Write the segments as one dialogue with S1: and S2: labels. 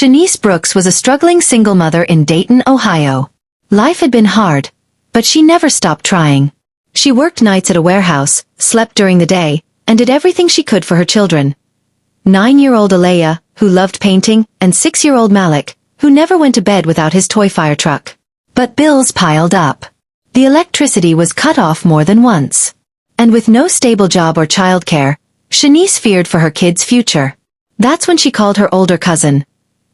S1: Shanice Brooks was a struggling single mother in Dayton, Ohio. Life had been hard, but she never stopped trying. She worked nights at a warehouse, slept during the day, and did everything she could for her children. 9-year-old Alaya, who loved painting, and 6-year-old Malik, who never went to bed without his toy fire truck. But bills piled up. The electricity was cut off more than once. And with no stable job or childcare, Shanice feared for her kids' future. That's when she called her older cousin,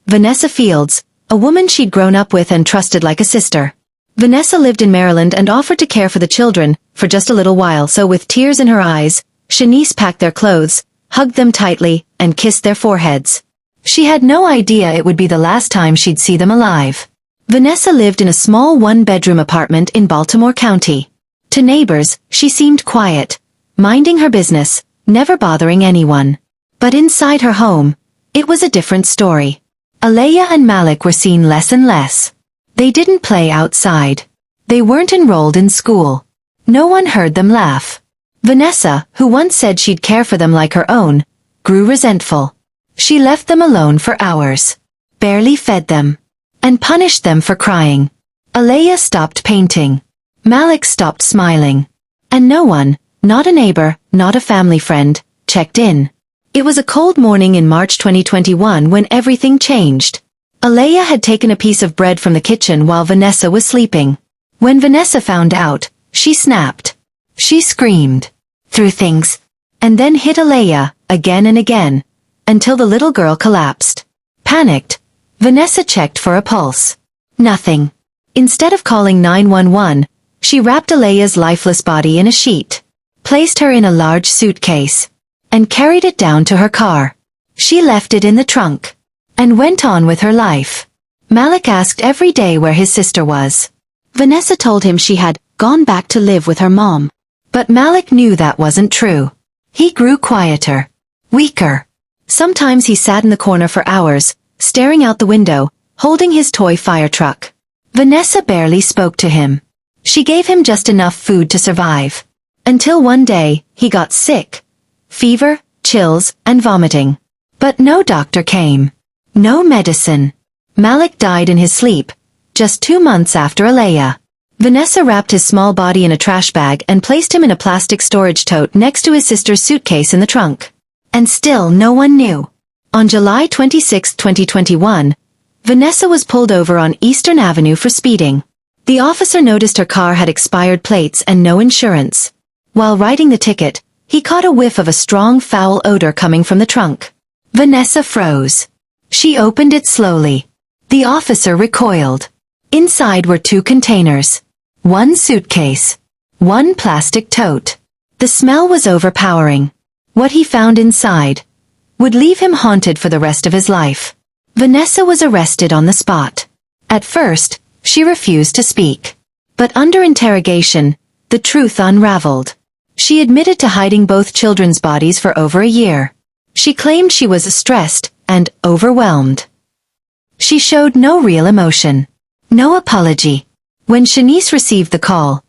S1: Vanessa Fields, a woman she'd grown up with and trusted like a sister. Vanessa lived in Maryland and offered to care for the children for just a little while, so with tears in her eyes, Shanice packed their clothes, hugged them tightly, and kissed their foreheads. She had no idea it would be the last time she'd see them alive. Vanessa lived in a small one-bedroom apartment in Baltimore County. To neighbors, she seemed quiet, minding her business, never bothering anyone. But inside her home, it was a different story. Alaya and Malik were seen less and less. They didn't play outside. They weren't enrolled in school. No one heard them laugh. Vanessa, who once said she'd care for them like her own, grew resentful. She left them alone for hours, barely fed them, and punished them for crying. Alaya stopped painting. Malik stopped smiling. And no one, not a neighbor, not a family friend, checked in. It was a cold morning in March 2021 when everything changed. Alaya had taken a piece of bread from the kitchen while Vanessa was sleeping. When Vanessa found out, she snapped. She screamed, threw things, and then hit Alaya, again and again, until the little girl collapsed. Panicked, Vanessa checked for a pulse. Nothing. Instead of calling 911, she wrapped Alaya's lifeless body in a sheet, placed her in a large suitcase, and carried it down to her car. She left it in the trunk, and went on with her life. Malik asked every day where his sister was. Vanessa told him she had gone back to live with her mom. But Malik knew that wasn't true. He grew quieter, weaker. Sometimes he sat in the corner for hours, staring out the window, holding his toy fire truck. Vanessa barely spoke to him. She gave him just enough food to survive. Until one day, he got sick. Fever, chills, and vomiting. But no doctor came. No medicine. Malik died in his sleep, just 2 months after Alaya. Vanessa wrapped his small body in a trash bag and placed him in a plastic storage tote next to his sister's suitcase in the trunk. And still no one knew. On July 26, 2021, Vanessa was pulled over on Eastern Avenue for speeding. The officer noticed her car had expired plates and no insurance. While writing the ticket, he caught a whiff of a strong foul odor coming from the trunk. Vanessa froze. She opened it slowly. The officer recoiled. Inside were 2 containers. 1 suitcase. 1 plastic tote. The smell was overpowering. What he found inside would leave him haunted for the rest of his life. Vanessa was arrested on the spot. At first, she refused to speak. But under interrogation, the truth unraveled. She admitted to hiding both children's bodies for over a year. She claimed she was stressed and overwhelmed. She showed no real emotion. No apology. When Shanice received the call,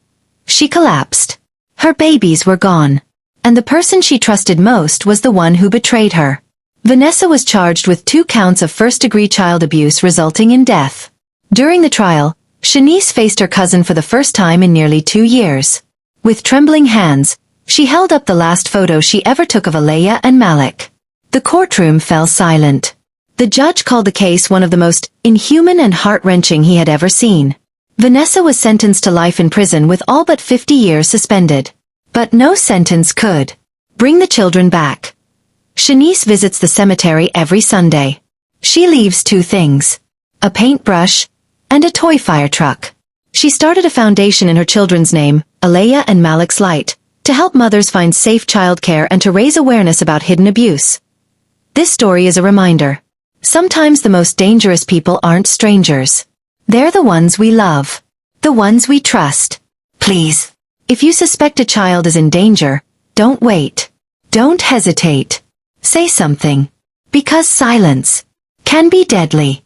S1: she collapsed. Her babies were gone. And the person she trusted most was the one who betrayed her. Vanessa was charged with 2 counts of first-degree child abuse resulting in death. During the trial, Shanice faced her cousin for the first time in nearly 2 years. With trembling hands, she held up the last photo she ever took of Alaya and Malik. The courtroom fell silent. The judge called the case one of the most inhuman and heart-wrenching he had ever seen. Vanessa was sentenced to life in prison with all but 50 years suspended. But no sentence could bring the children back. Shanice visits the cemetery every Sunday. She leaves 2 things: a paintbrush and a toy fire truck. She started a foundation in her children's name, Alaya and Malik's Light, to help mothers find safe childcare and to raise awareness about hidden abuse. This story is a reminder. Sometimes the most dangerous people aren't strangers. They're the ones we love. The ones we trust. Please, if you suspect a child is in danger, don't wait. Don't hesitate. Say something. Because silence can be deadly.